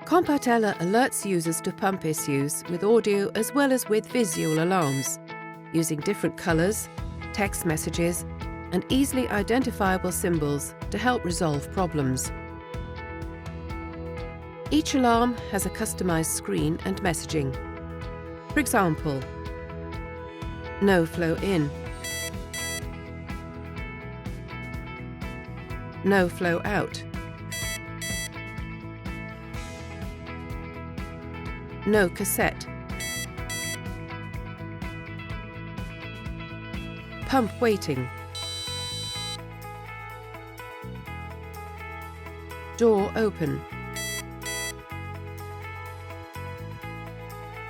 Compat Ella alerts users to pump issues with audio as well as with visual alarms, using different colours, text messages, and easily identifiable symbols to help resolve problems. Each alarm has a customised screen and messaging. For example, no flow in, no flow out, no cassette, pump waiting, door open.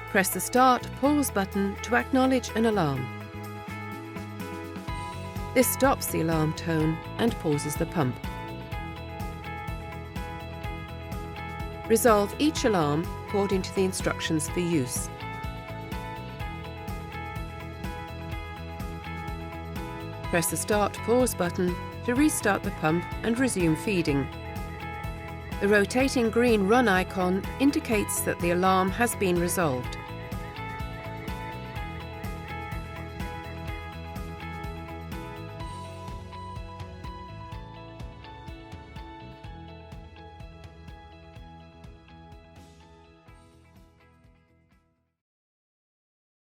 Press the Start/Pause button to acknowledge an alarm. This stops the alarm tone and pauses the pump. Resolve each alarm according to the instructions for use. Press the Start/Pause button to restart the pump and resume feeding. The rotating green run icon indicates that the alarm has been resolved.